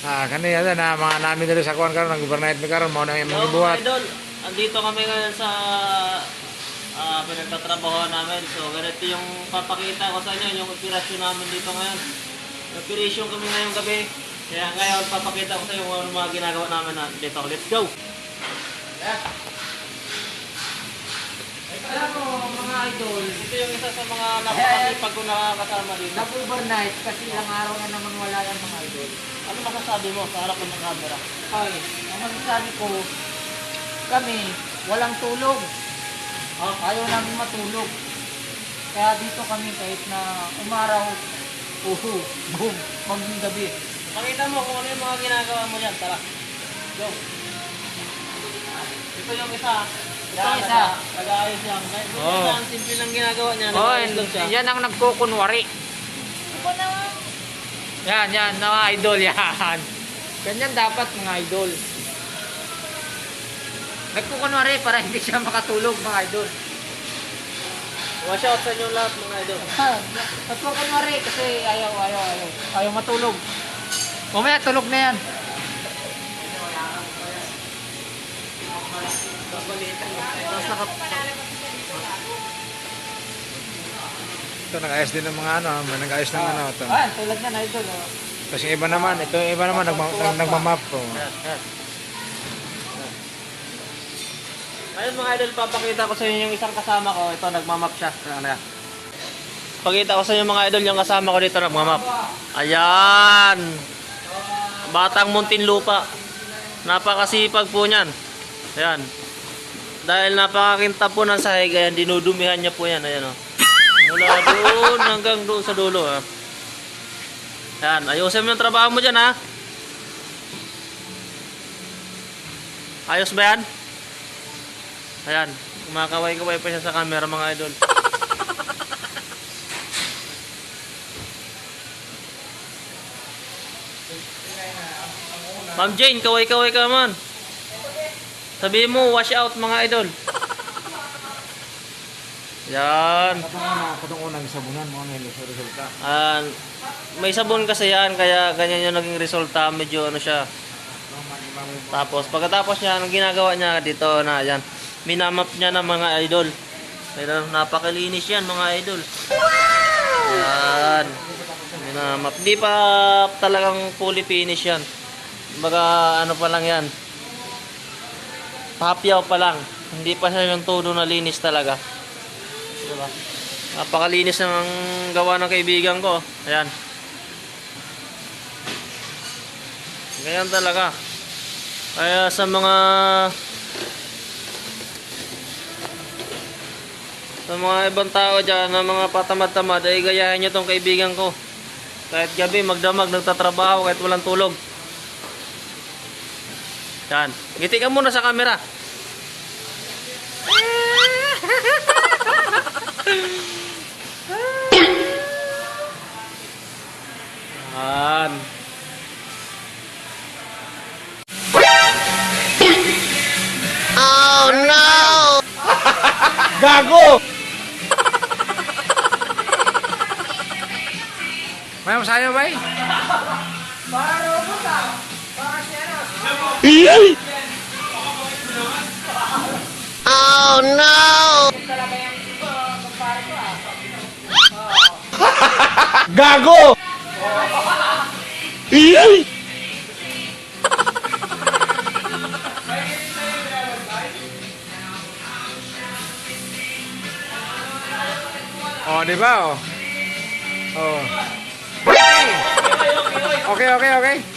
Kanina na mga namin dito sa kuwan karon ng overnight mi karon mao na yung mga buhat. Idol, andito kami ngayon sa pinagtatrabaho namin. So, ganito yung papakita ko sa inyo, yung operasyon namin dito ngayon. Operasyon kami ngayong gabi. Kaya ngayon, papakita ko sa inyo kung ano mga ginagawa namin dito. Let's go! Alam mo, mga idol, Ito yung isa sa mga napakasipag ko nakakasama dito. nag-overnight kasi ilang araw na naman wala yan mga idol. Ano masasabi mo sa harap ng camera? Ay, ang masasabi ko, kami, walang tulog. Ayaw namin matulog. Kaya dito kami kahit na umaraw, boom, maging gabi. Pakita mo kung ano yung mga ginagawa mo dyan. Tara. Go. Ito yung isa. Ito isa. Nag-aayos yan. Oo. Ang simple lang ginagawa niya. Oh, Nag-aayos lang siya. yan ang nagkukunwari. Yan, mga idol yan. Ganyan dapat mga idol. Nagkukunwari para hindi siya makatulog mga idol. Watch out sa inyo lahat mga idol. Nagkukunwari kasi ayaw matulog. Mamaya tulog na yan. Tapos Ito nag-ayos din ng mga may nag-ayos ng ito. Tulad na idol. Kasi iba naman, ito yung iba naman nagmamap po. Ngayon mga idol, papakita ko sa inyo yung isang kasama ko. Ito, nagmamap siya. Pakita ko sa inyo mga idol, yung kasama ko dito nagmamap. Ayan! Batang Muntinlupa. Napakasipag po niyan. Ayan. Dahil napakakintab po ng sahig, ayan, dinudumihan niya po yan. Ayan o. Mula doon hanggang doon sa dulo. Ha? Ayan, ayusin mo yung trabaho mo dyan ha. Ayos ba yan? Ayan, kumakaway-kaway pa siya sa camera mga idol. Ma'am Jane, kaway-kaway ka man. Sabihin mo, wash out mga idol. Yan. Katong unang sabunan mo ano yung resulta. May sabon kasi yan, kaya ganyan yung naging resulta. Medyo ano siya. Tapos, pagkatapos niya, anong ginagawa niya dito na yan. Minamap niya ng mga idol. Pero napakalinis yan mga idol. Yan. Minamap. Di pa talagang fully finish yan. Baga ano pa lang yan. Hapyaw pa lang. Hindi pa siya yung todo na linis talaga. Diba? Napakalinis ng gawa ng kaibigan ko. Ayan. Ganyan talaga. Kaya sa mga ibang tao dyan na mga patamad-tamad ay gayahin nyo tong kaibigan ko. Kahit gabi magdamag nagtatrabaho kahit walang tulog. Yan. Ngiti ka muna sa camera. Yan. Oh no! Gago! May masayo ba eh? Oh no! Gago! Oh, di ba? Oh. Oh. Okay.